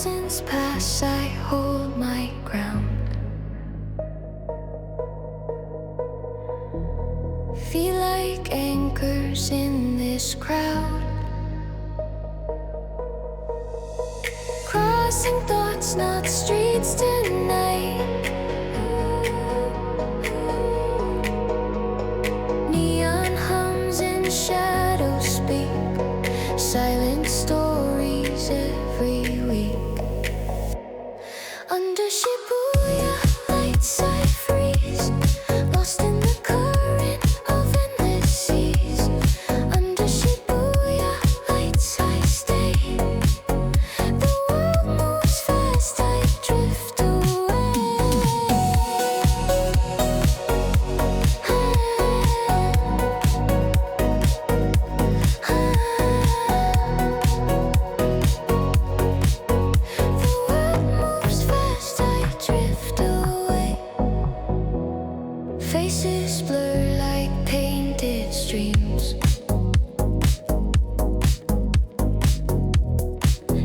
thousands pass, I hold my ground. Feel like anchors in this crowd. Crossing thoughts, not streets tonight. Neon hums and shadows speak silent stories every week. Under Shibuya lights I freeze, lost in the current of endless seas. Under Shibuya lights I stay. The world moves fast, I drift away. The world moves fast, I drift away. Faces blur like painted streams.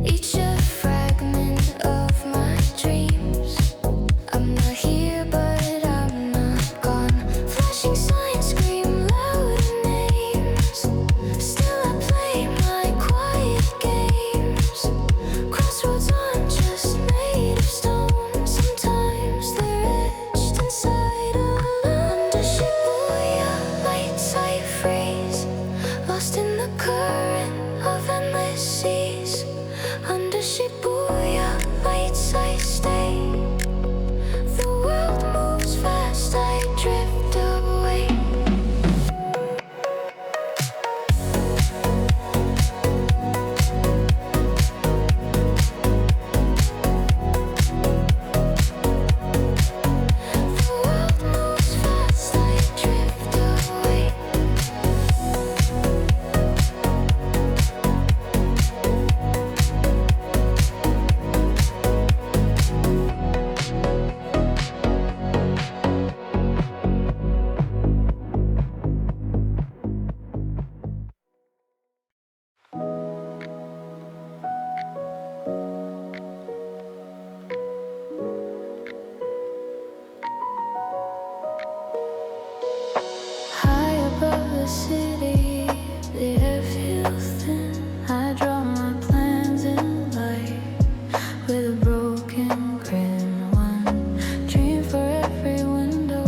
Each a fragment of my dreams. I'm not here, but I'm not gone. Flashing signs scream louder names. Still I play my quiet games. Crossroads aren't just made of stone. Sometimes they're etched inside a line. Under Shibuya lights I freeze, lost in the current of endless seas. Under Shibuya lights I stay. The world moves fast, I drift away. The world moves fast, I drift away. High above the city, the air feels thin. I draw my plans in light with a broken grin. One dream for every window,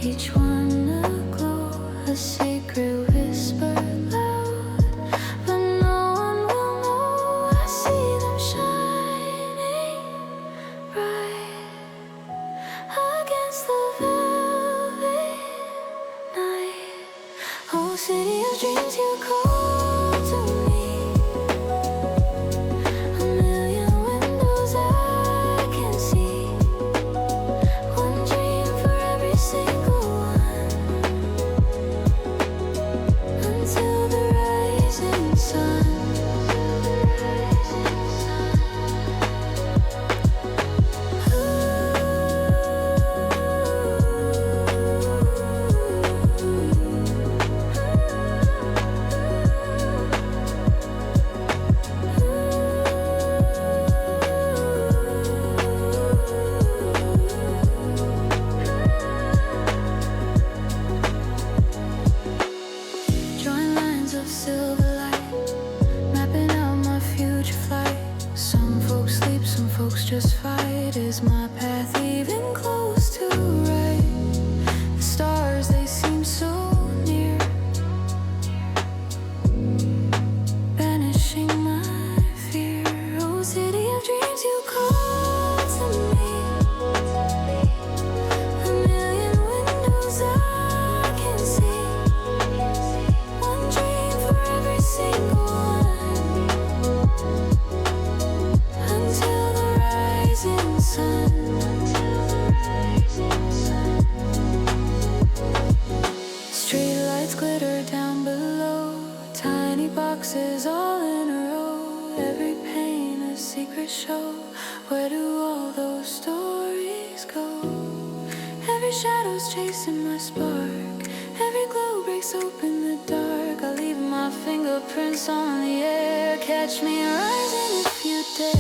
each one aglow. A secret whisper loud, but no one will know. I see them shining bright against the velvet night. Oh, city of dreams, you call to me. A million windows I can see. One dream for every single one. Until the rising sun. Drawing lines of silver light, mapping out my future flight. Some folks sleep, some folks just fight. Is my path even close to right? The stars, they seem so near, banishing my fear. Oh, city of dreams, you call to me. A million windows I can see. One dream for every single one. Until the rising sun. Street lights glitter down below. Tiny boxes all in a row. Every pane a secret show. Where do all those stories go? Every shadow's chasing my spark. Every glow breaks open the dark. I leave my fingerprints on the air. Catch me rising if you you dare.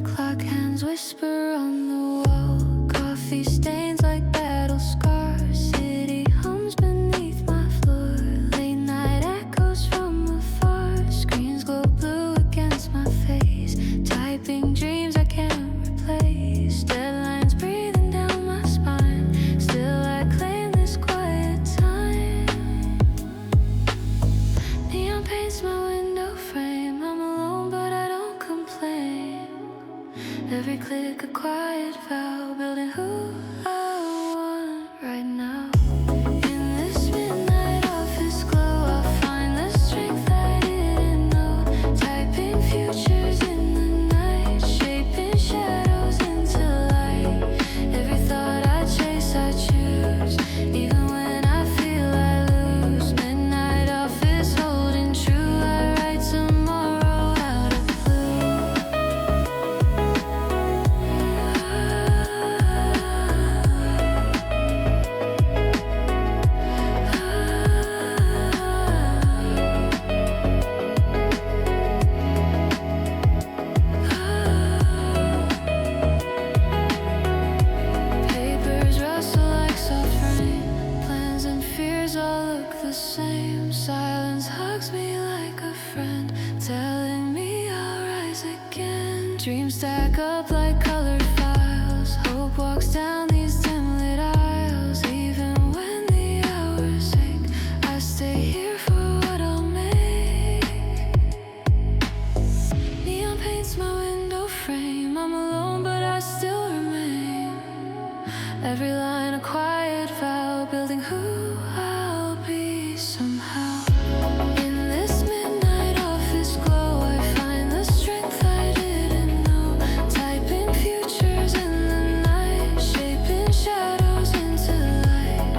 Clock hands whisper on the wall, coffee stains like battle scars. City hums beneath my floor, late night echoes from afar. Screens glow blue against my face, typing dreams I can't replace. Deadlines breathing down my spine, still I claim this quiet time. Neon paints my window frame, I'm alone but I don't complain. Every click a quiet vow, building who I want right now. In this midnight office glow, I'll find the strength I didn't know. Typing futures in the night, shaping shadows into light. Every thought I chase, I choose, even when I feel I lose. Midnight office holding true, I write tomorrow out of blue. Papers rustle like soft rain, plans and fears all look the same. Silence hugs me like a friend, telling me I'll rise again. Dreams stack up like colored files, hope walks down these dim lit aisles. Even when the hours ache, I stay here for what I'll make. Neon paints my window frame, I'm alone but I still remain. Every line a quiet vow, building who I'll be somehow. In this midnight office glow, I find the strength I didn't know. Typing futures in the night, shaping shadows into light.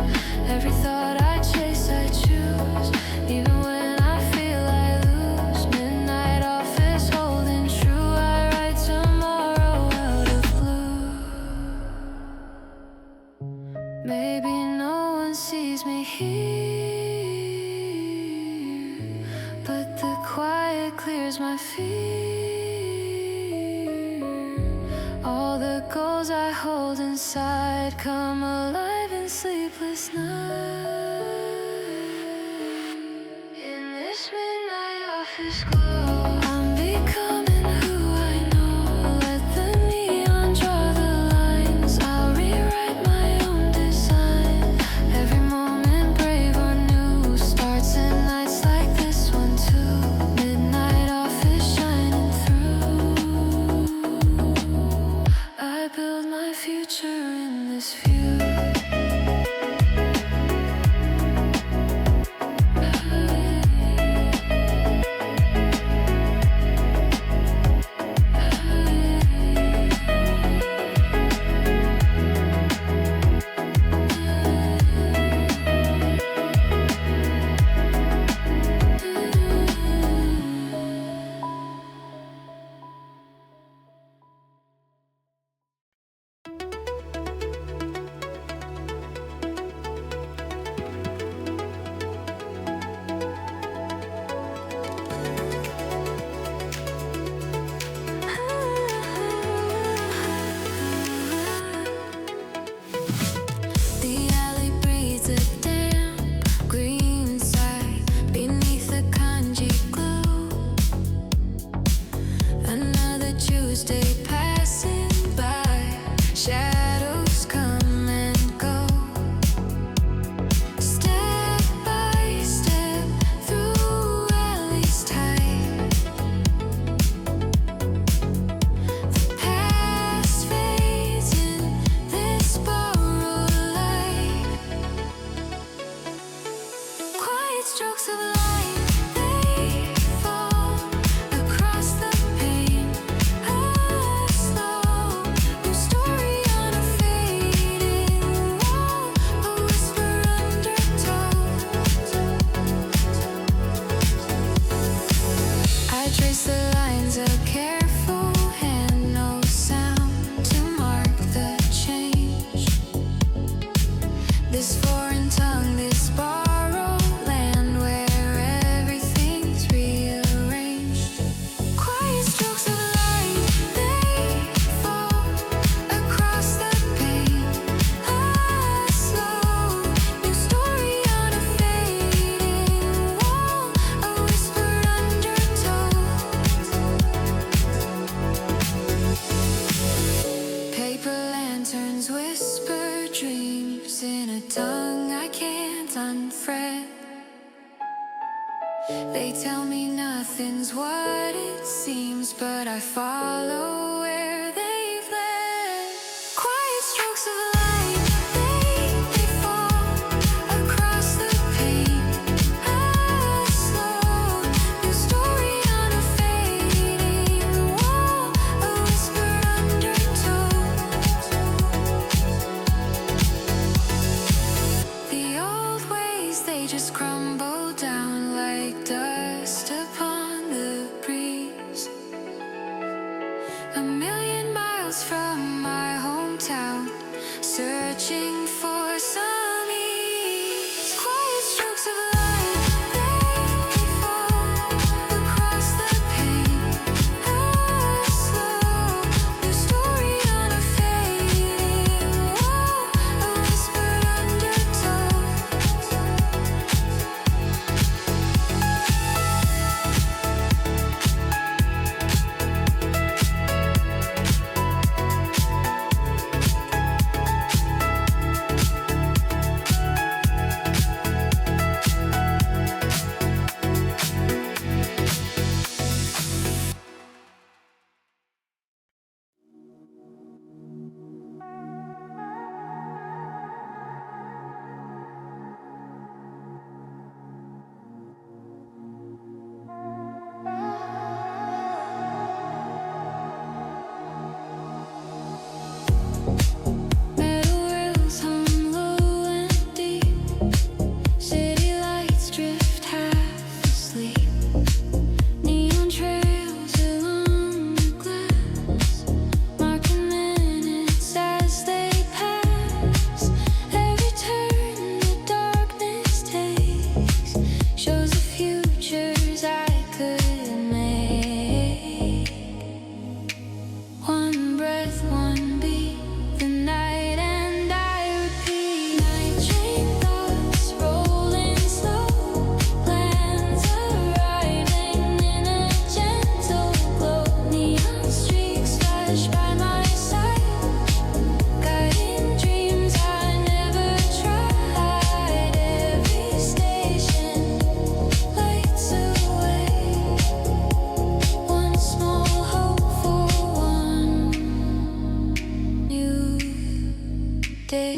Every thought I chase, I choose, even when I feel I lose. Midnight office holding true, I write tomorrow out of blue. Maybe no one sees me here, but the quiet clears my fear. All the goals I hold inside come alive in sleepless nights. In this midnight office glow, I'm becoming who I know. Let the neon draw the lines, I'll rewrite my own design. Every moment brave or new starts in nights like this one too. Midnight office shining through. I build my future in this view. They tell me nothing's what it seems, but I follow where they've led. Quiet strokes of light, they fall across the pane. A slow new story on a fading wall, a whisper undertones. The old ways, they just crumble down like dust upon the breeze. A million miles from my hometown, searching for some ease. Quiet strokes of light, they fall across the pane. A slow new story on a fading wall, a whispered undertone. Metal rails hum low and deep. City lights drift half asleep. Neon trails along the glass, marking minutes as they pass. Every turn the darkness takes shows the futures I could make. One breath, one beat, the night and I repeat. Night train thoughts rolling slow, plans arriving in a gentle glow. Neon streaks flash by my side, guiding dreams I never tried. Every station lights away, one small hope for one new day.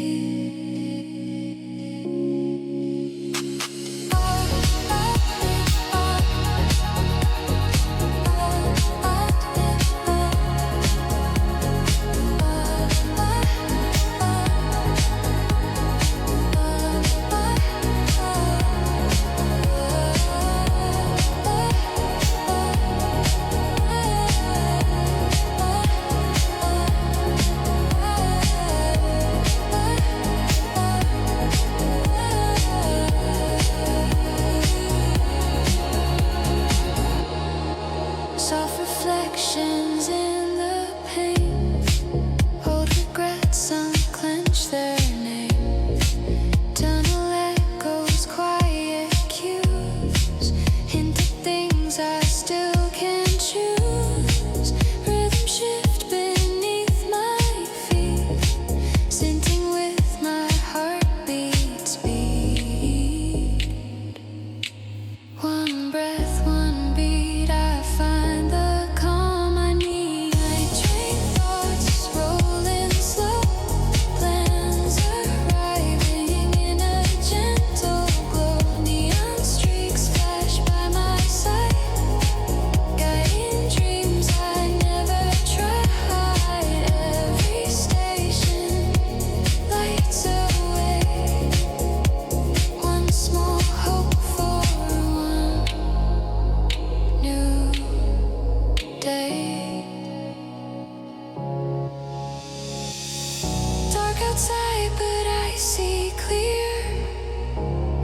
outside, but I see clear.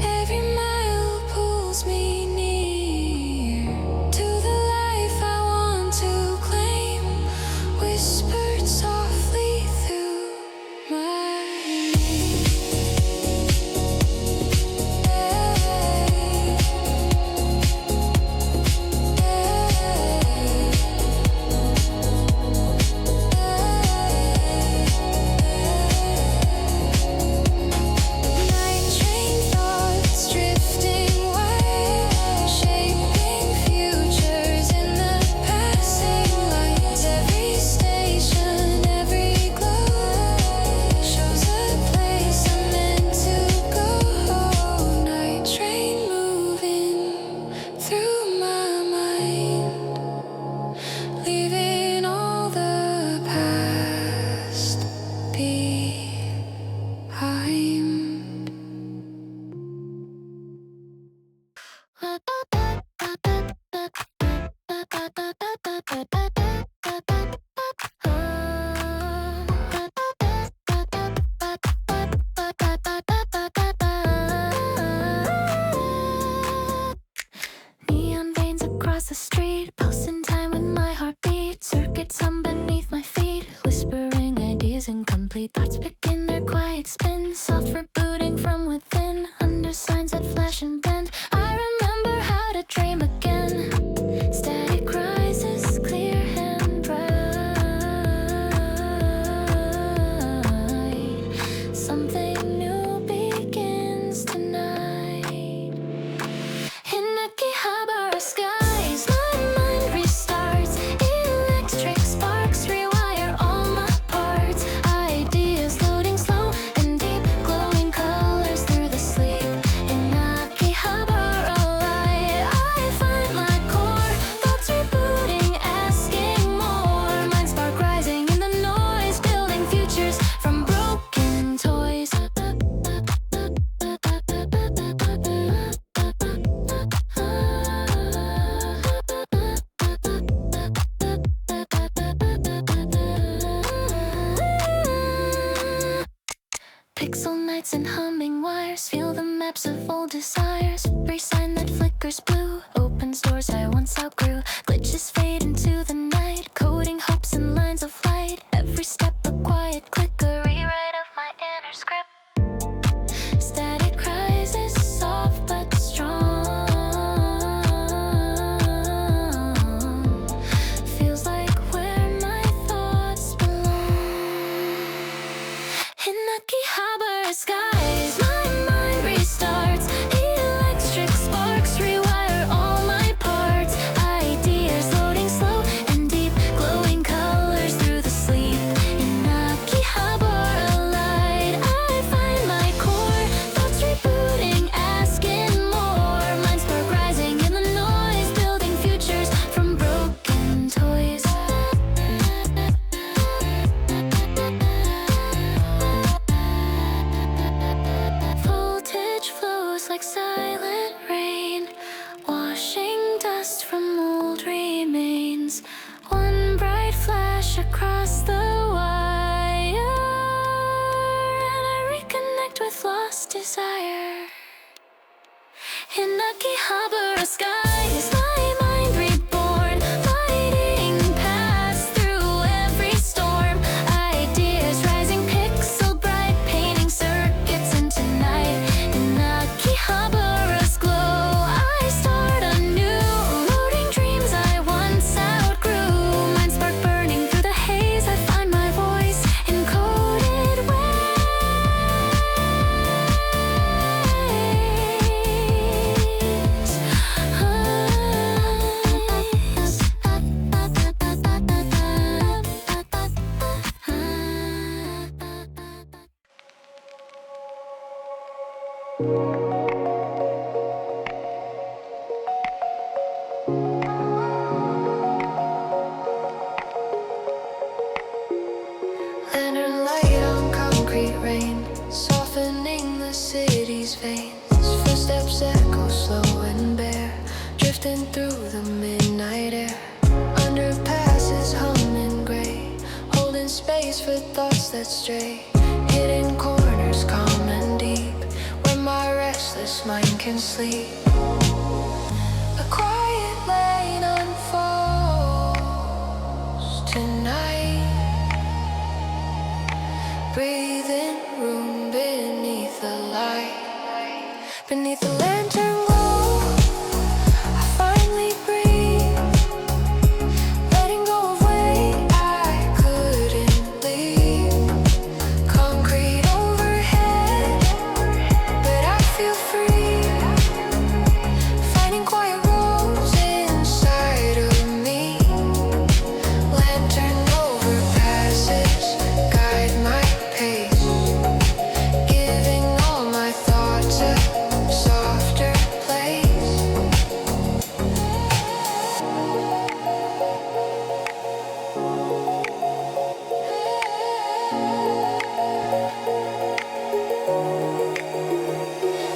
Every mile pulls me near to the life I want to claim, whispered softly through my name. Night train thoughts drifting wide, shaping futures in the passing lights. Every station, every glow shows a place I'm meant to go. Night train moving through my mind, leaving all the past behind. Neon veins across the street, pulsing time with my heartbeat. Circuits hum beneath my feet, whispering ideas incomplete. Thoughts begin their quiet spin, soft rebooting from within. Under signs that flash and bend, I remember how to dream again. Static rises, clear and bright. Something new begins tonight. In Akihabara skies, my mind restarts. Electric sparks rewire all my parts. Ideas loading slow and deep, glowing colors through the sleep. In Akihabara light, I find my core. Thoughts rebooting, asking more. Mindspark rising in the noise, building futures from broken toys. Pixel nights and humming wires, feel the maps of old desires. Every sign that flickers blue opens doors I once outgrew. Glitches fade into the night, coding hopes and lines of light. Every step a quiet click, a rewrite of my inner script. Static rises, soft but strong. Feels like where my thoughts belong. In Akihabara skies, my mind restarts. Electric sparks rewire all my parts. Ideas loading slow and deep, glowing colors through the sleep. In Akihabara light, I find my core. Thoughts rebooting, asking more. Mindspark rising in the noise, building futures from broken toys. Voltage flows like silent rain, washing dust from old remains. One bright flash across the wire, and I reconnect with lost desire. In Akihabara skies, my mind reborn, fighting paths through every storm. Ideas rising, pixel bright, painting circuits into night. In Akihabara's glow, I start anew, loading dreams I once outgrew. Mindspark burning through the haze, I find my voice encoded ways. Lantern light on concrete rain, softening the city's veins. Footsteps echo slow and bare, drifting through the midnight air. Underpasses hum and gray, holding space for thoughts that stray. hidden corners calm and deep, where my restless mind can sleep. A quiet lane unfolds tonight. Breathing room beneath the light. Beneath the lantern glow, I finally breathe, letting go of weight I couldn't leave. Concrete overhead, but I feel free, finding quiet roads inside of me. Lantern overpasses guide my pace, giving all my thoughts a softer place.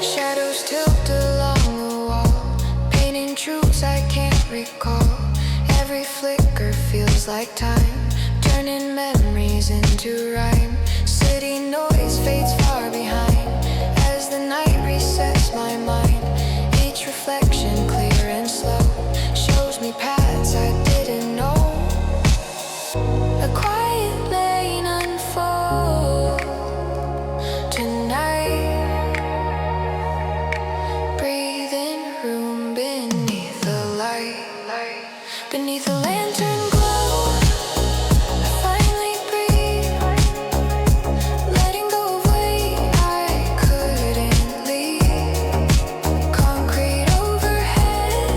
Shadows tilt along the wall, painting truths I can't recall. Every flicker feels like time, turning memories into rhyme. City noise fades far behind as the night resets my mind. Each reflection clear and slow shows me paths I didn't know. A quiet lane unfolds tonight. Breathing room beneath the light. Beneath the lantern glow, I finally breathe, letting go of weight I couldn't leave. Concrete overhead,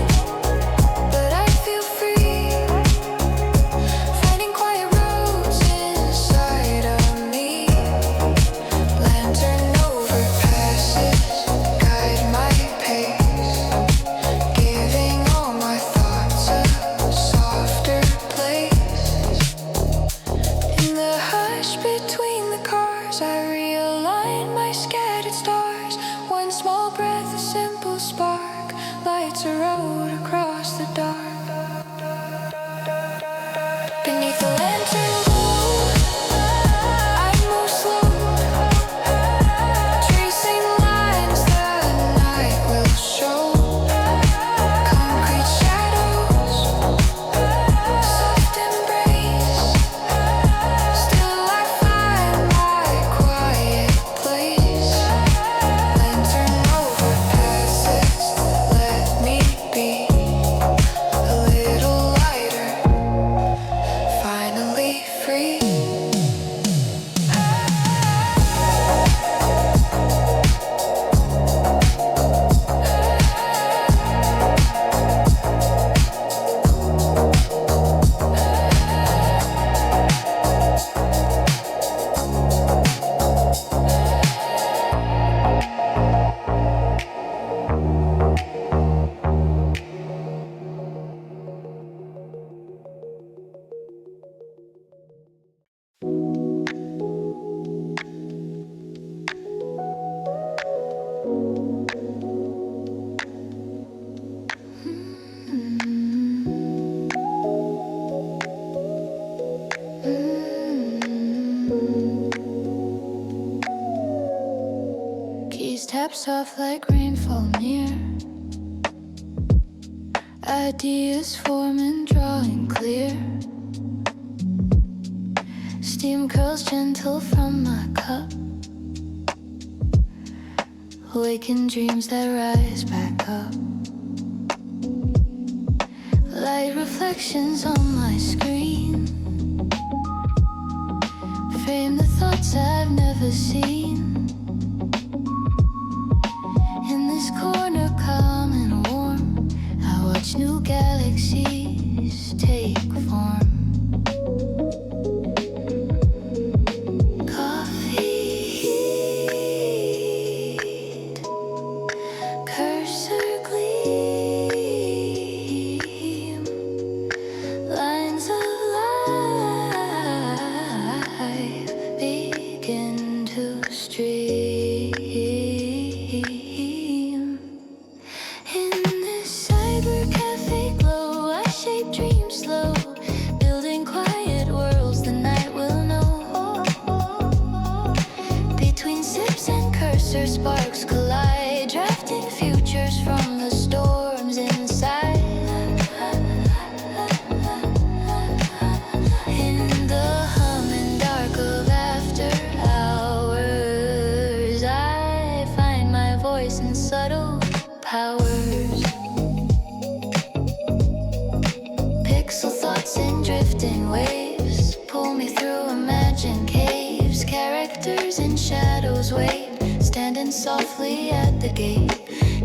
but I feel free, finding quiet roads inside of me. Lantern overpasses guide my pace, giving all my thoughts a softer place. In the hush between the cars, I realign my scattered stars. One small breath, a simple spark, lights a road across the dark. Beneath the lantern glow, I move slow, tracing lines the night will show. Concrete shadows, soft embrace, still I find my quiet place. Lantern overpasses, let me be a little lighter, finally free. Keys tap soft like rainfall near. Ideas forming, drawing clear. Steam curls gentle from my cup. Awaken dreams that rise back up. Light reflections on my screen frame the thoughts I've never seen. In this corner, calm and warm, I watch new galaxies take form. Coffee heat, cursor gleam, lines of life begin to shadows wait, standing softly at the gate.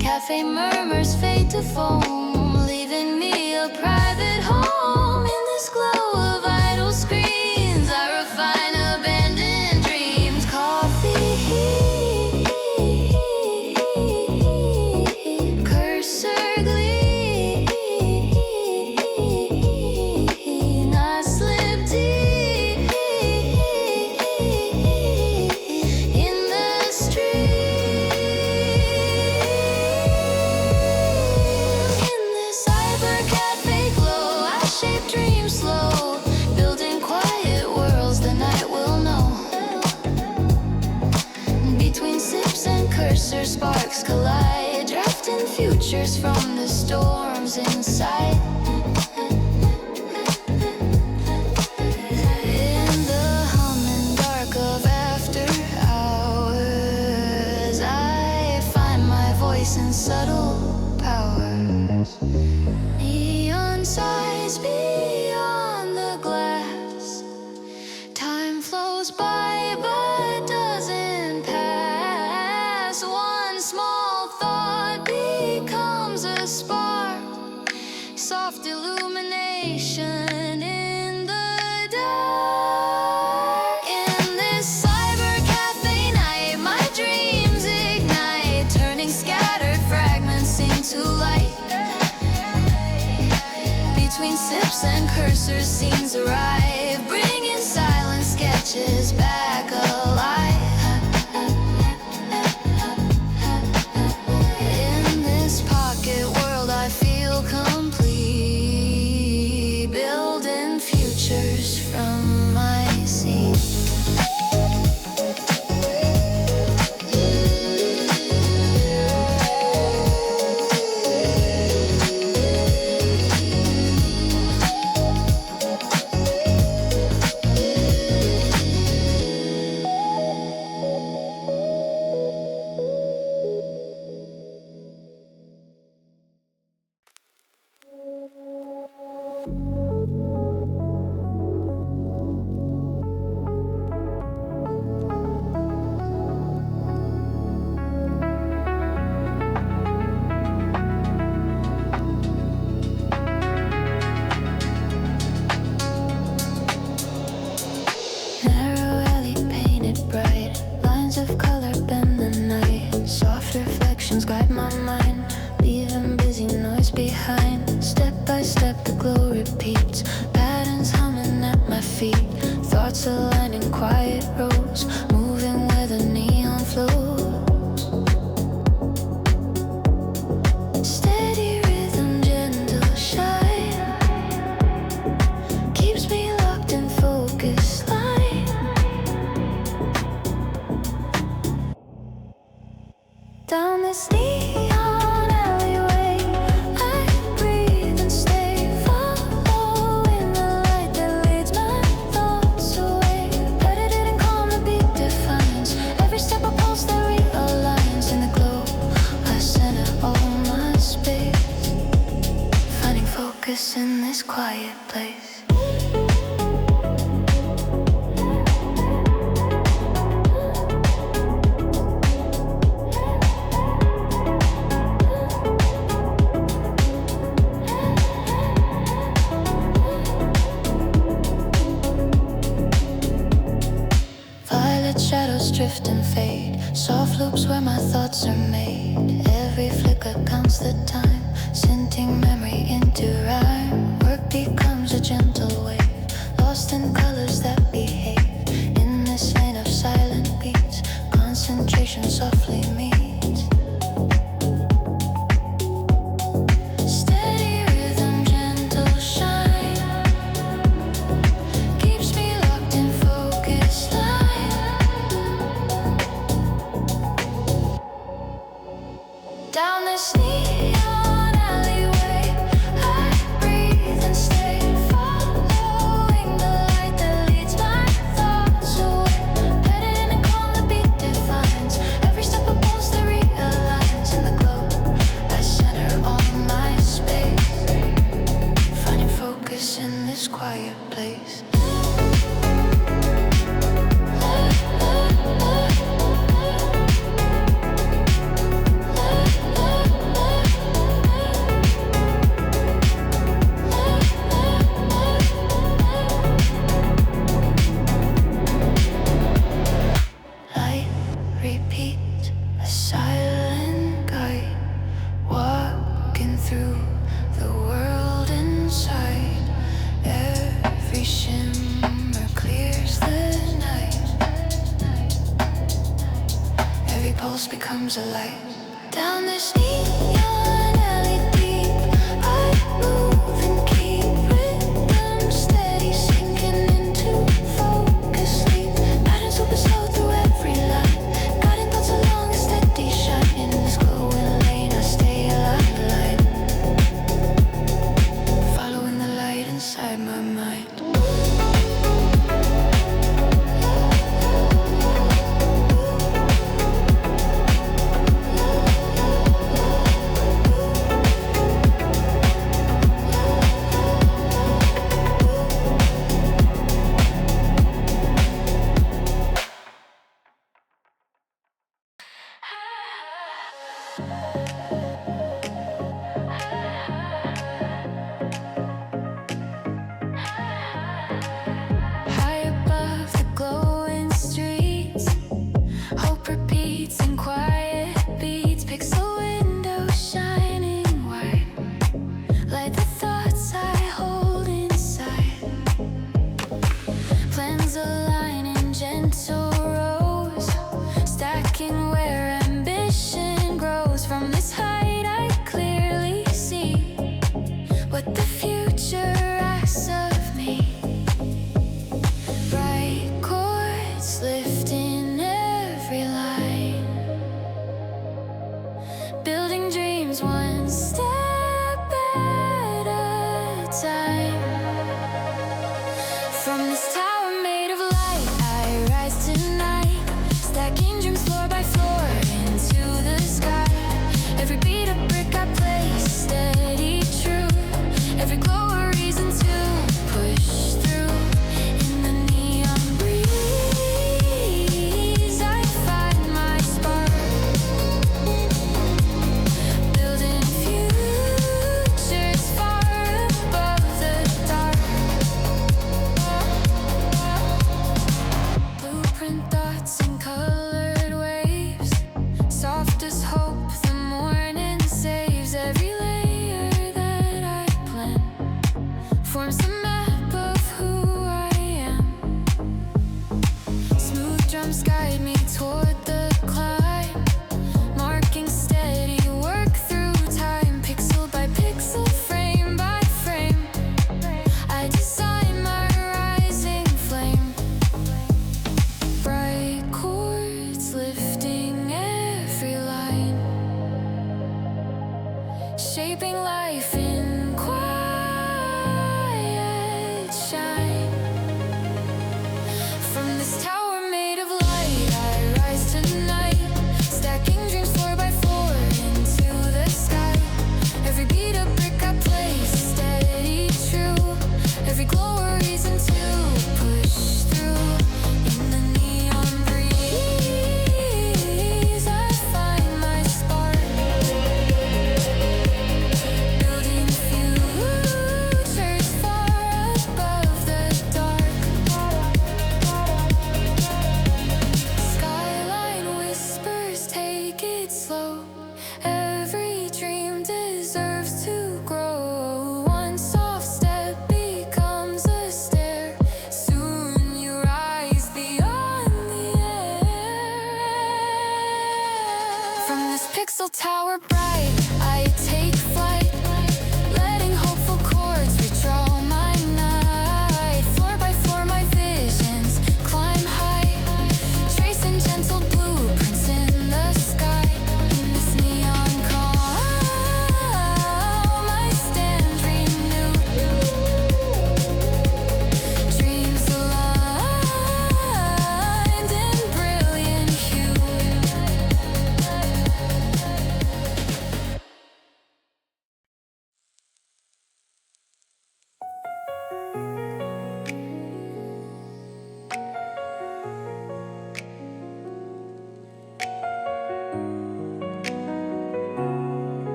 Cafe murmurs fade to foam, leaving me a private home. In this glow of idle screens, I refine abandoned dreams. Coffee, cursor gleam. I slip deep in the stream. In this cyber cafe glow, I shape dreams slow, building quiet worlds the night will know. Between sips and cursor, sparks collide, drafting futures from the storms inside. In the humming dark of after hours, I find my voice in subtle powers. Neon sighs beyond the glass. Time flows by but doesn't pass. One small thought becomes a spark. Soft illumination in the dark. In this cyber cafe night, my dreams ignite, turning scattered fragments into light. Between sips and cursors, scenes arrive, bringing silent sketches back alive. In this pocket world, I feel complete, building futures from my scene. Narrow alley painted bright, lines of color bend the night. Soft reflections guide my mind, leaving busy noise behind. Step by step the glow repeats, patterns humming at my feet. Thoughts align in quiet rows, moving where the neon flows. Steady rhythm, gentle shine, keeps me locked in focus line. Down this neon alleyway, I breathe and stay, following the light that leads my thoughts away. Predated and calm, the beat defines every step I pulse that realigns. In the glow, I center all my space, finding focus in this quiet place. Violet shadows drift and fade, soft loops where my thoughts are made. Every flicker counts the time, scenting memory into rhyme. Work becomes a gentle wave, lost in colors that behave. In this lane of silent beats, concentration softly meets. Steady rhythm, gentle shine, keeps me locked in focus line. Down this neon alleyway, I breathe and stay, following the light that leads my thoughts away. Headed in and calm, the beat defines every step I pulse else becomes a light. Down this neon alley deep, I move and keep rhythm steady, sinking into focus sleep. Patterns open slow through every line, guiding thoughts along a steady shine. In this glowing lane I stay alive, following the light inside my mind.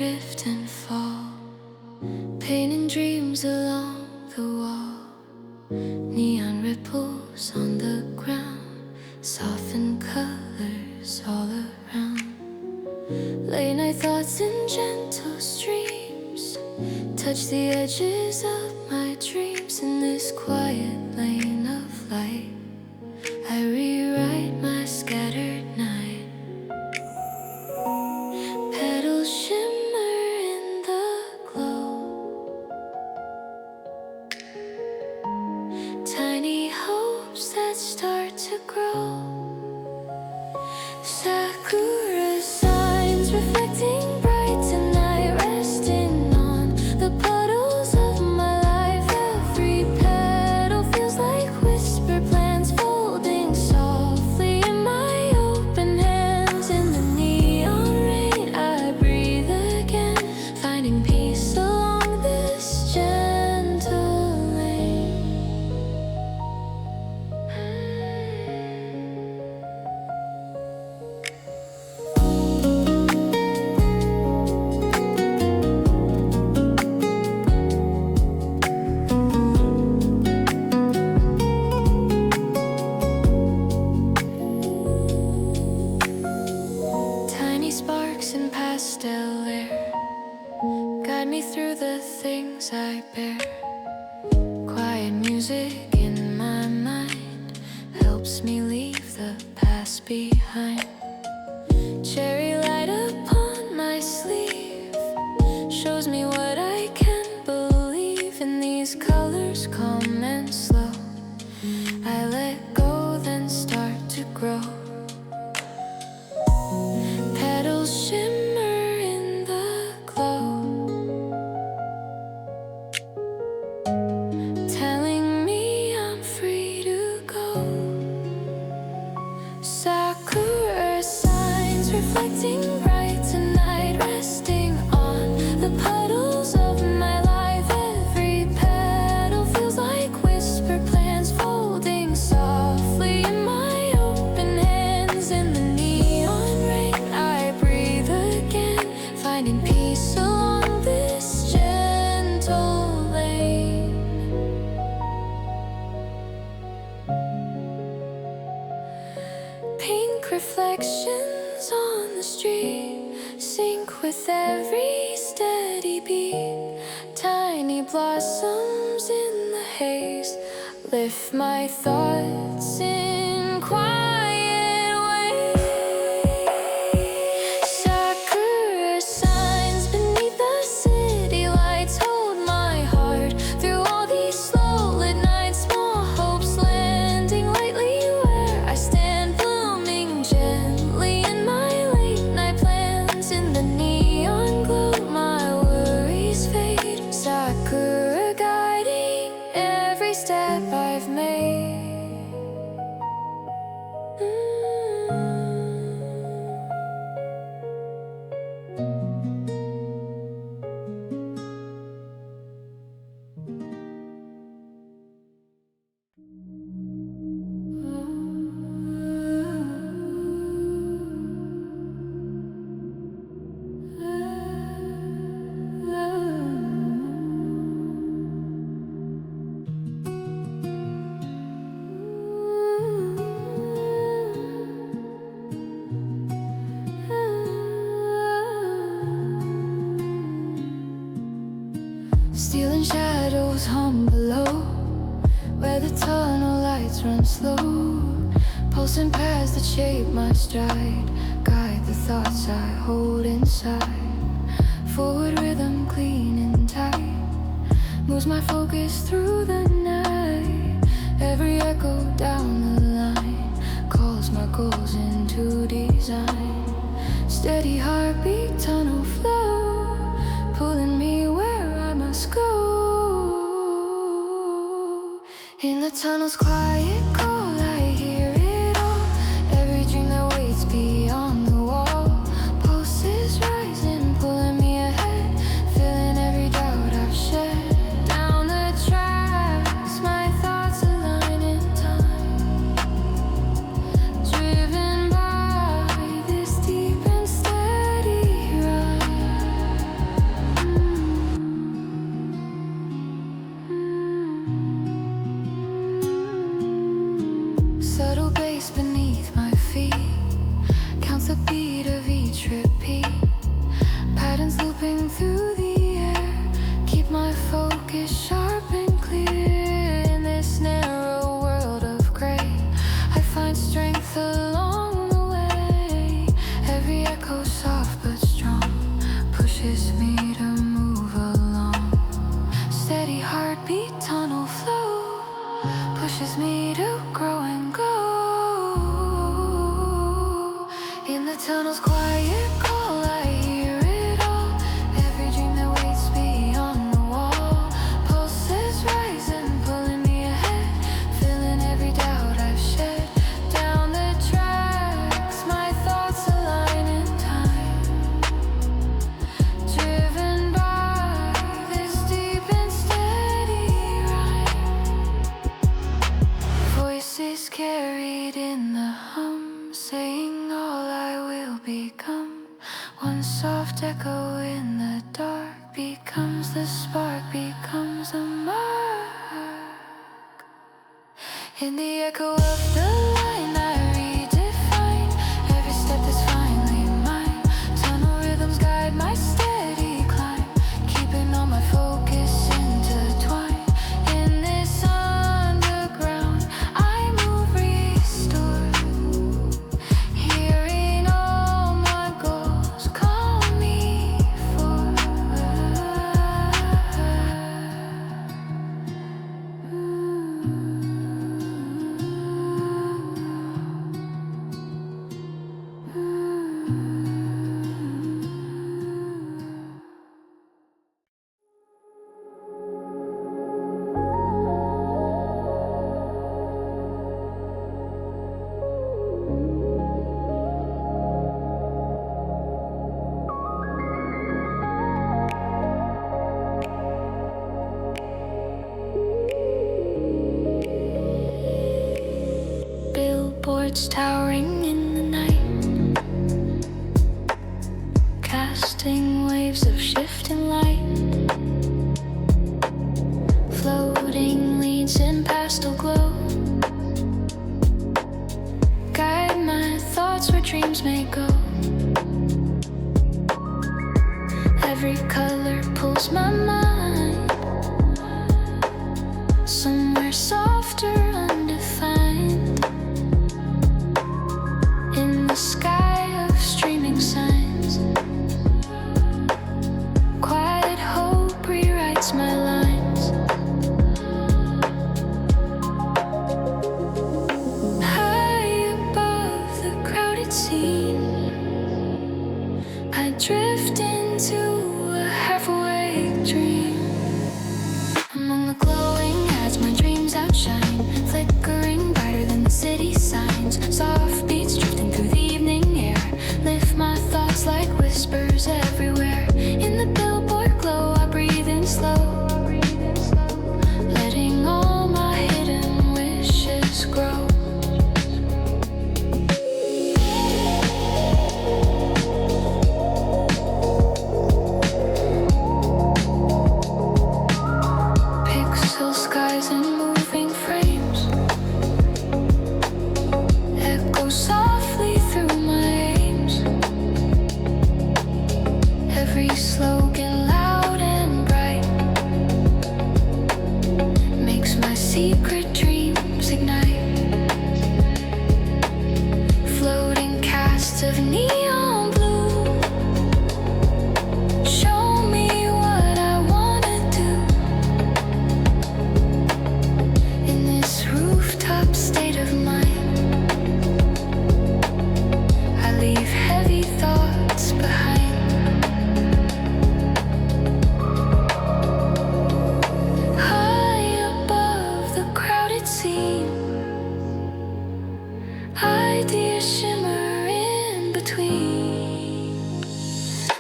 drift and fall, painting dreams along the wall. Neon ripples on the ground, soften colors all around. Late night thoughts in gentle streams touch the edges of my dreams. In this quiet lane of light, I rewrite my scattered night. Petals shimmer in the glow, tiny hopes that start to grow. Sakura signs reflecting bright tonight, resting on the puddles of my life. Every petal feels like whisper plans folding softly in my open hands. In the neon rain I breathe again, finding peace along this gentle lane. Tiny sparks in pastel air guide me through the things I bear. Quiet music in my mind helps me leave the past behind. Cherry light upon my sleeve shows me what I can believe. In these colors calm and slow, I let go then start to grow. Petals shimmer in the glow, telling me I'm free to go. Sakura signs reflecting bright tonight, resting on the puddles of my life. Every petal feels like whisper plans folding softly in my open hands. In the neon rain I breathe again, finding peace along this gentle lane. Pink reflections on the street sync with every steady beat. Tiny blossoms in the haze lift my thoughts in quiet ways. Sakura signs beneath the city lights hold my heart through all these slow lit nights. Small hopes landing lightly where I stand, blooming gently in my late night plans. In the neon glow my worries fade, Sakura guiding every step I've made. Stealing shadows hum below, where the tunnel lights run slow. Pulsing paths that shape my stride, guide the thoughts I hold inside. Forward rhythm clean and tight moves my focus through the night. Every echo down the line calls my goals into design. Steady heartbeat, tunnel flow, pulling me where I must go. In the tunnel's quiet call I hear it all, every dream that waits beyond the wall. Pulses rising, pulling me ahead, filling every doubt I've shed. Down the tracks, my thoughts align in time, driven by this deep and steady ride. is sharp and clear in this narrow world of gray. I find strength along the way. Every echo soft but strong pushes me to move along. Steady heartbeat, tunnel flow pushes me to grow and go. In the tunnel's quiet call, I hear it all. Every dream that waits beyond the wall. Pulses rising, pulling me ahead, filling every doubt I've shed. Down the tracks, my thoughts align in time, driven by this deep and steady rhyme. Voices carried in the hum, saying all I will become. One soft echo in the dark becomes the spark, becomes a mark. In the echo of the line, I redefine every step that's finally mine. Tunnel rhythms guide my steady climb, keeping all my focus intertwined. In this underground, I move restored, hearing all my goals call me forward. Billboards towering in the night, casting waves of shifting light. Floating leads in pastel glow, guide my thoughts where dreams may go. Every color pulls my mind, somewhere softer, undefined. In the sky of streaming signs, quiet hope rewrites my lines. High above the crowded scene, I drift into a half-awake dream. Among the glowing ads, my dreams outshine, flickering brighter than the city signs. Soft beats drifting through the evening air, lift my thoughts like whispers everywhere. In the billboard glow, I breathe in slow, letting all my hidden wishes grow. Pixel skies and moving frames echo softly through my aims. Every slogan loud and bright makes my secret dreams ignite. Floating casts of neon blue show me what I wanna do. In this rooftop state of mind, I leave heavy thoughts behind. High above the crowded scene, ideas shimmer in between.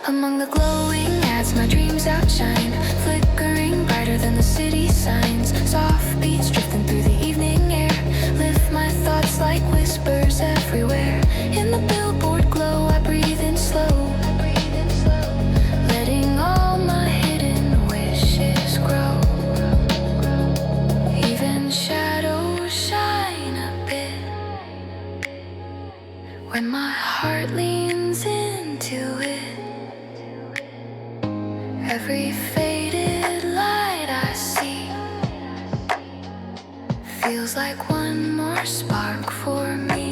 Among the glowing ads, my dreams outshine, flickering brighter than the city signs. Soft beats drifting through the evening air, lift my thoughts like whispers everywhere. In the billboard glow, I breathe in slow, letting all my hidden wishes grow. Even shadows shine a bit when my heart leans into it. Every faded light I like one more spark for me.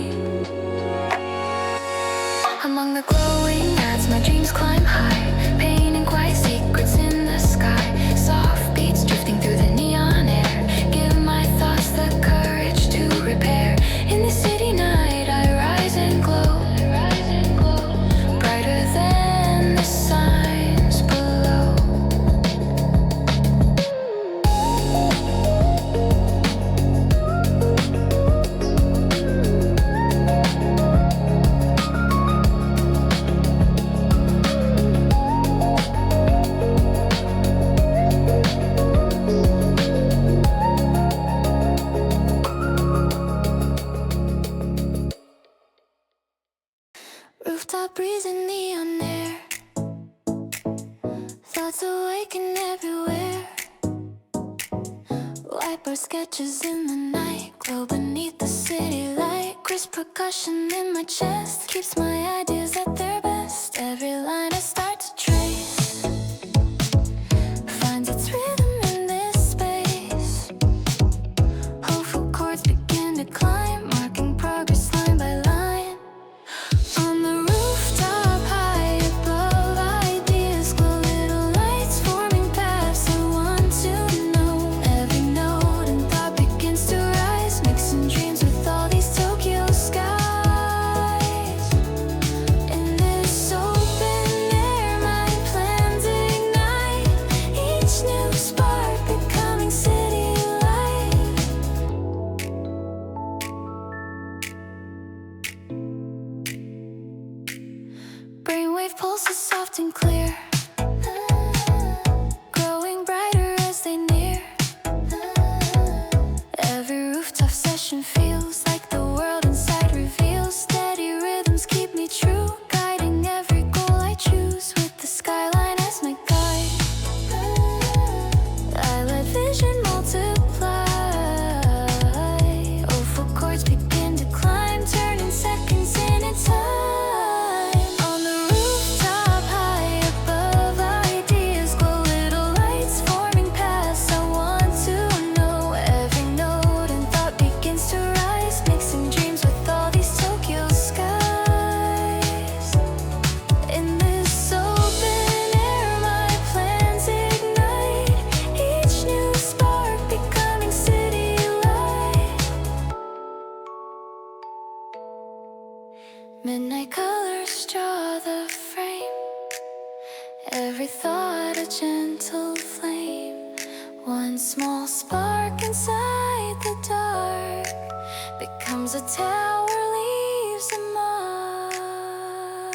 Among the glowing ads, my dreams climb high, painting quiet secrets in the sky. Soft beats drifting through the neon air, give my thoughts the courage to repair. In the city night, I rise and glow, brighter than the signs below. Rooftop breeze and neon air, thoughts awaken everywhere. Whiteboard sketches in the night, glow beneath the city light. Crisp percussion in my chest keeps my ideas at their best. Every line I start to trace finds its rhythm in this space. Hopeful chords begin to climb, marking progress line by line. On the rooftop high above, ideas glow, little lights forming paths I want to know. Every note and thought begins to rise, mixing dreams with all these Tokyo skies. In this open air, my plans ignite, each new spark becoming city light. Brainwave pulses soft and clear, growing brighter as they near. Every rooftop session feels like the world inside reveals. Steady rhythms keep me true, guiding every goal I choose with the skyline as my guide. I let vision multiply. Hopeful chords begin to climb, turning seconds into time. On the rooftop high above, ideas glow, little lights forming paths I want to know. Every note and thought begins to rise, mixing dreams with all these Tokyo skies. In this open air, my plans ignite, each new spark becoming city light. Midnight colors draw the frame, every thought a gentle flame. One small spark inside the dark becomes a tower, leaves a mark.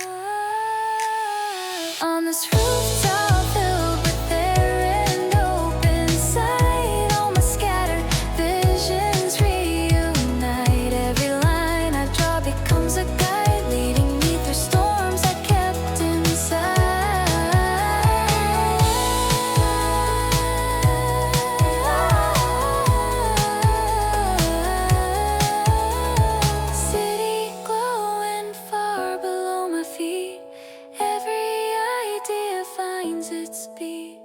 On this rooftop filled with air and open sight, all my scattered visions reunite. Every line I draw becomes a guide, leading me through storms I kept inside. City glowing far below my feet, every idea finds its beat.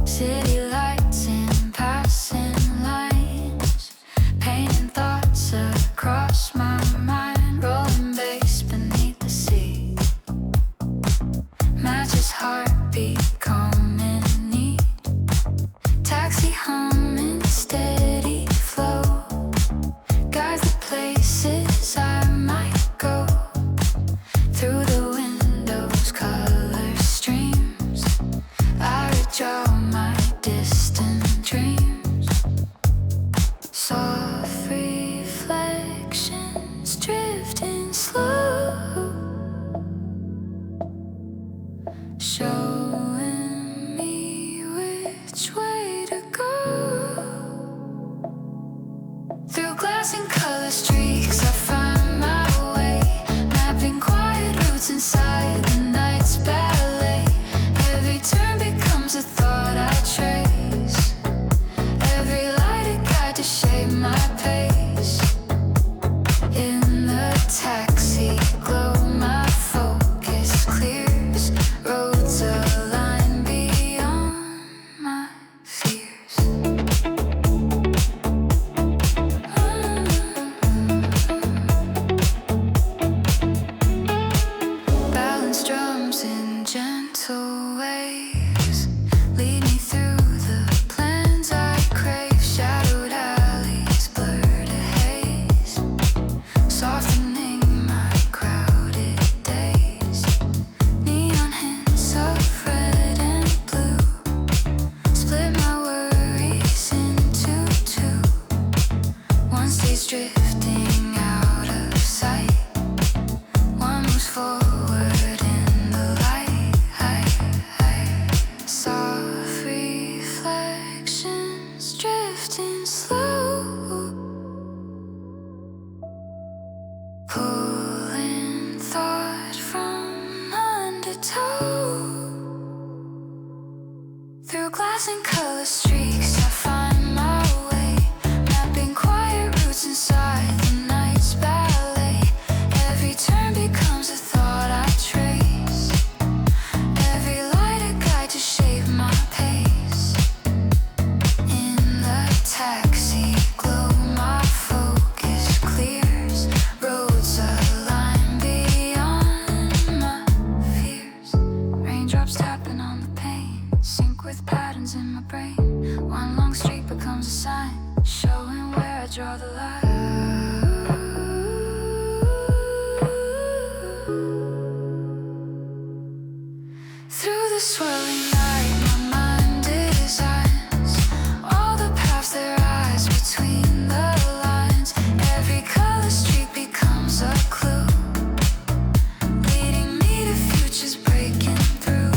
City lights in passing lines, painting thoughts across my mind. Rolling bass beneath the sea, matches heartbeat coming neat. Taxi humming steady flow, guides the places I might go. Through the windows color streams, I redraw my distant dreams. Soft reflections drifting slow, showing me which way to go. Through glass and color streaks, I find my way, mapping quiet routes inside the night's ballet. Every turn becomes a thought I trade, lines in my brain. One long streak becomes a sign, showing where I draw the line. Through the swirling night, my mind designs all the paths that rise between the lines. Every color streak becomes a clue, leading me to futures breaking through.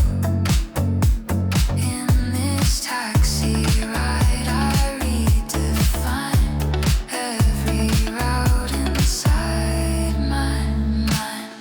In this taxi ride, I redefine every route inside my mind.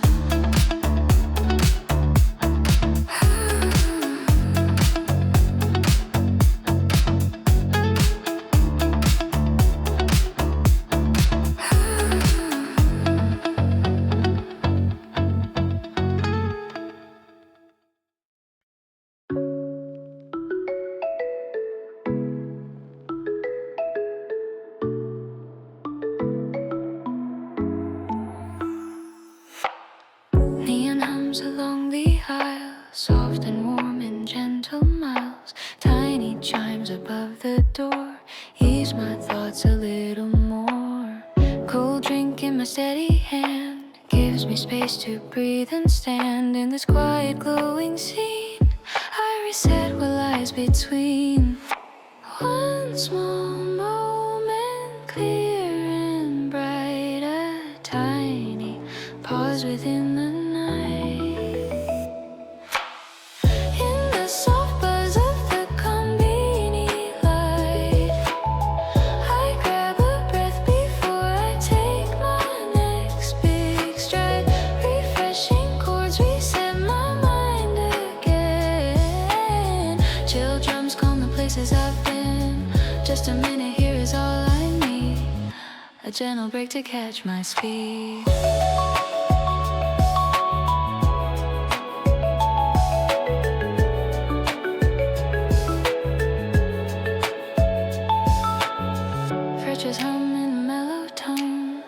Neon hums along the aisle, soft and warm and gentle miles. Tiny chimes above the door ease my thoughts a little more. Cold drink in my steady hand gives me space to breathe and stand in this quiet glowing scene. I reset what lies between. One small moment, clear and bright, a tiny pause within the night. In the soft buzz of the Konbini light, I grab a breath before I take my next big stride. Refreshing chords reset my mind again. Chill drums calm the places I've been. Just a minute here is all I need, a gentle break to catch my speed. Fretches hum in a mellow tone,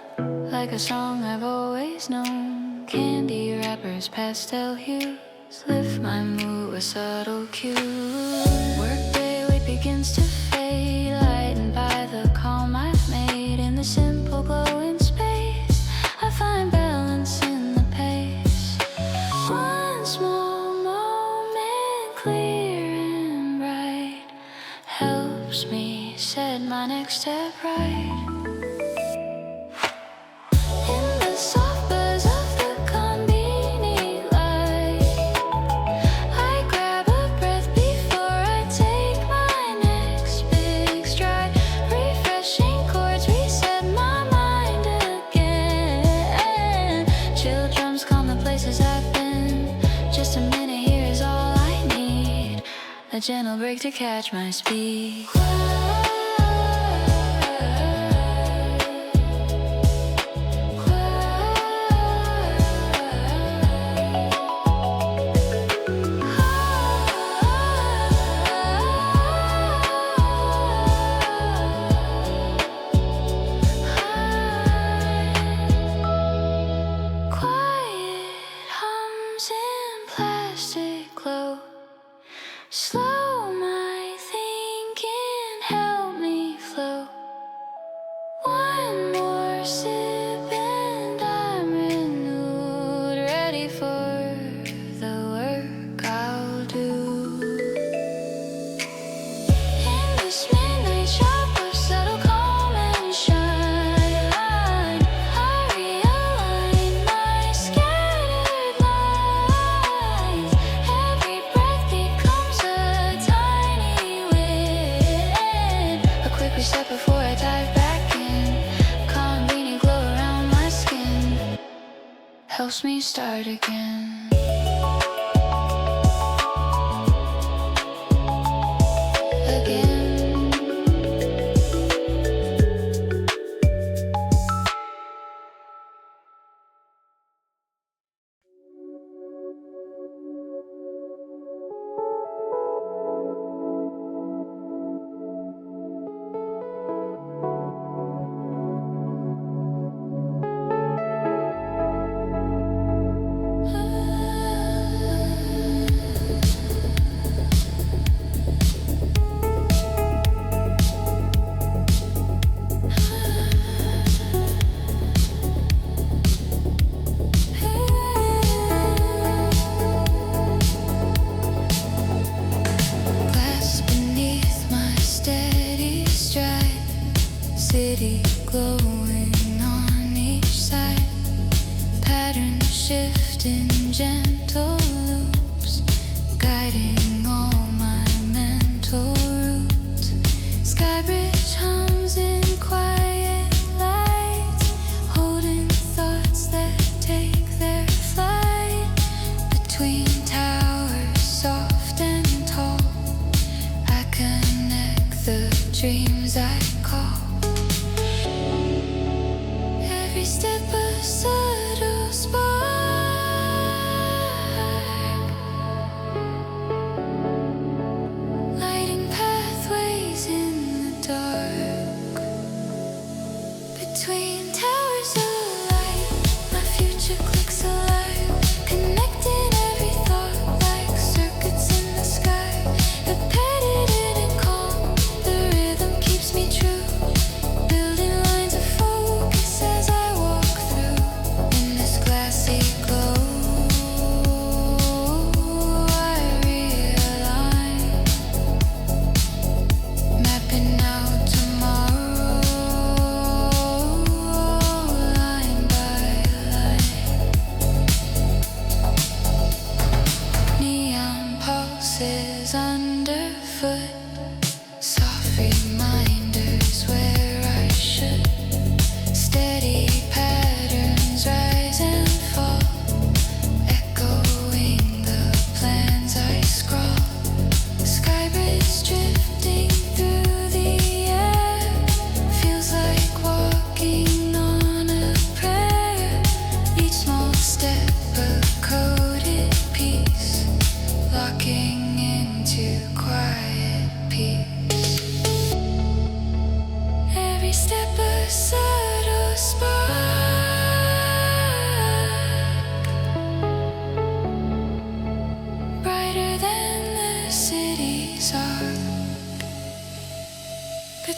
like a song I've always known. Candy wrappers, pastel hues, lift my mood with subtle cues. Workday weight begins to fade, lightened by the calm I've made. In the simple glowing space, I find balance in the pace. One small moment, clear and bright, helps me set my next step right. In the soft buzz of the Konbini light, I grab a breath before I take my next big stride. Refreshing chords reset my mind again. Chill drums calm the places I've been. Just a minute here is all I need, a gentle break to catch my speed. Quiet hums in plastic glow, slow my thinking, help me flow. One more sip and I'm renewed, ready for the work I'll do. In this midnight shop of subtle calm and shine, I realign my scattered lines. Every breath becomes a tiny win. A quick reset before I dive back in. Konbini glow around my skin helps me start again. Again.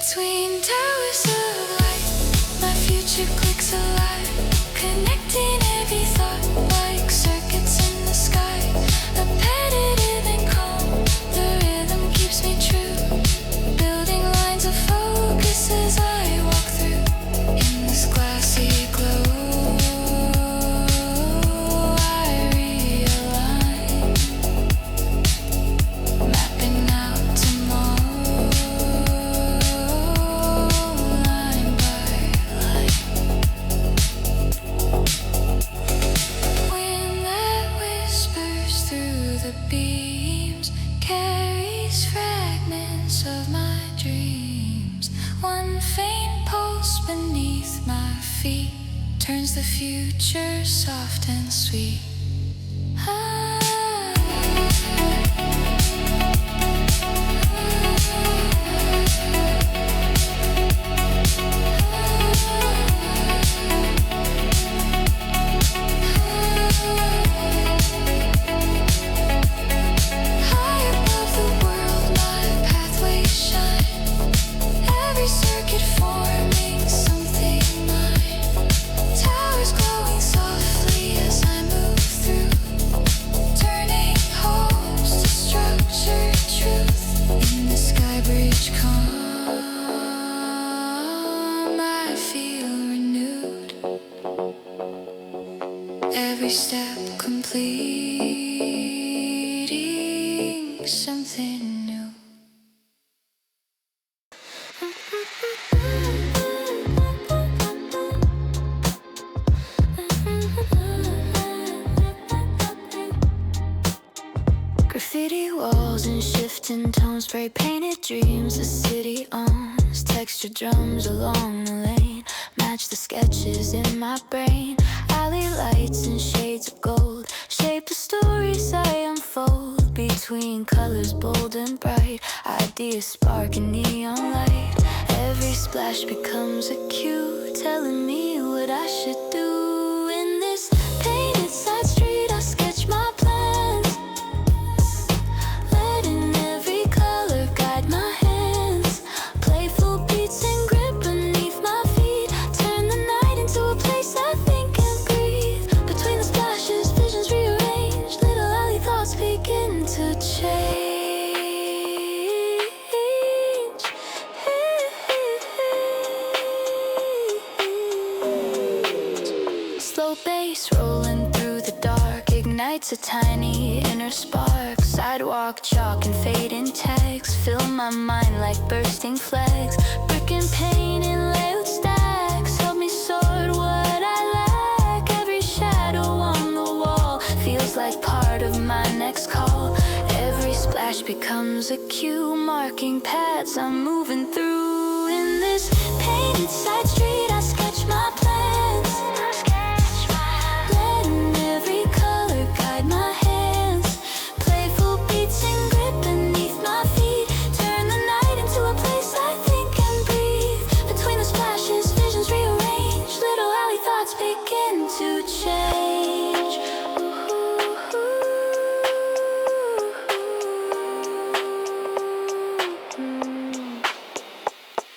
Between towers of light, my future clicks alive, connecting every thought like circuits in the sky. Repetitive and calm, the rhythm keeps me true, building lines of focus as I walk through. In this glassy glow, I realign, mapping out tomorrow, line by line. Wind that whispers through the beams carries fragments of my dreams. One faint pulse beneath my feet turns the future soft and sweet. High above the world, my pathways shine. Every circuit forming something mine. Towers glowing softly as I move through, turning hopes to structured truth. In the sky bridge calm, I feel renewed. Every step completing something new. Graffiti walls and shifting tones, spray painted dreams the city owns. Textured drums along the lane match the sketches in my brain. Alley lights and shades of gold shape the stories I unfold. Between colors bold and bright, ideas spark in neon light. Every splash becomes a cue, telling me what I should do. In this painted side street, I sketch my plans, letting every color guide my hands. Playful beats and grip beneath my feet turn the night into a place I think and breathe. Between the splashes, visions rearrange, little alley thoughts begin to change. Slow bass rolling through the dark ignites a tiny inner spark. Sidewalk chalk and fading tags fill my mind like bursting flags. Brick and paint in layered stacks help me sort what I lack. Every shadow on the wall feels like part of my next call. Every splash becomes a cue, marking paths I'm moving through. In this painted side street, I sketch my plans, letting every color guide my hands. Playful beats and grip beneath my feet turn the night into a place I think and breathe. Between the splashes, visions rearrange, little alley thoughts begin to change.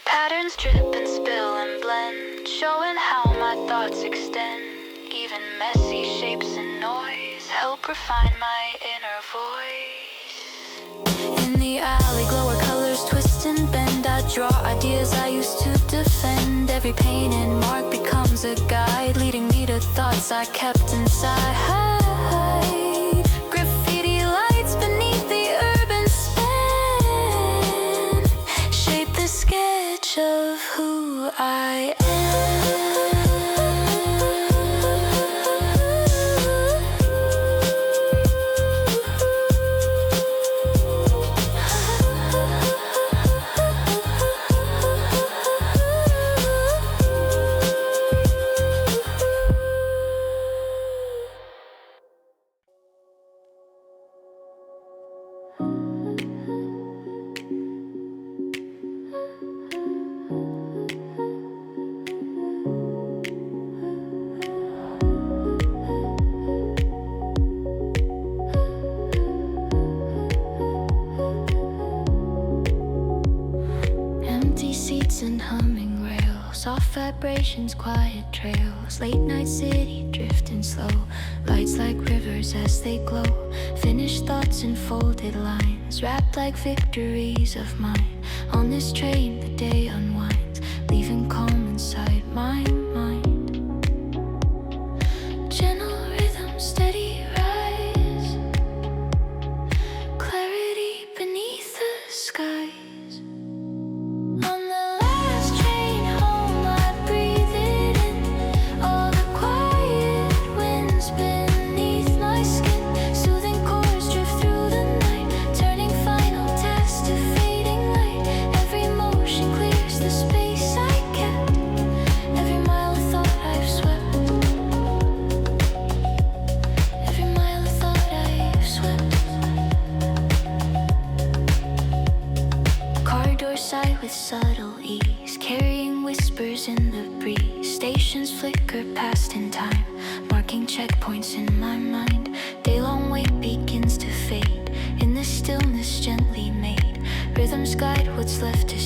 Patterns drip and spill and blend, showing how my thoughts extend. Even messy shapes and noise help refine my inner voice. In the alley glow where colors twist and bend, I draw ideas I used to defend. Every painted mark becomes a guide, leading me to thoughts I kept inside. Graffiti lights beneath the urban span shape the sketch of who I soft vibrations, quiet trails, late night city drifting slow, lights like rivers as they glow, finished thoughts and folded lines, wrapped like victories of mine. On this train the day unwinds, leaving calm inside my mind. Gentle rhythm, steady rise, clarity beneath the skies. With subtle ease, carrying whispers in the breeze. Stations flicker past in time, marking checkpoints in my mind. Day-long wait begins to fade, in the stillness gently made. Rhythms guide what's left to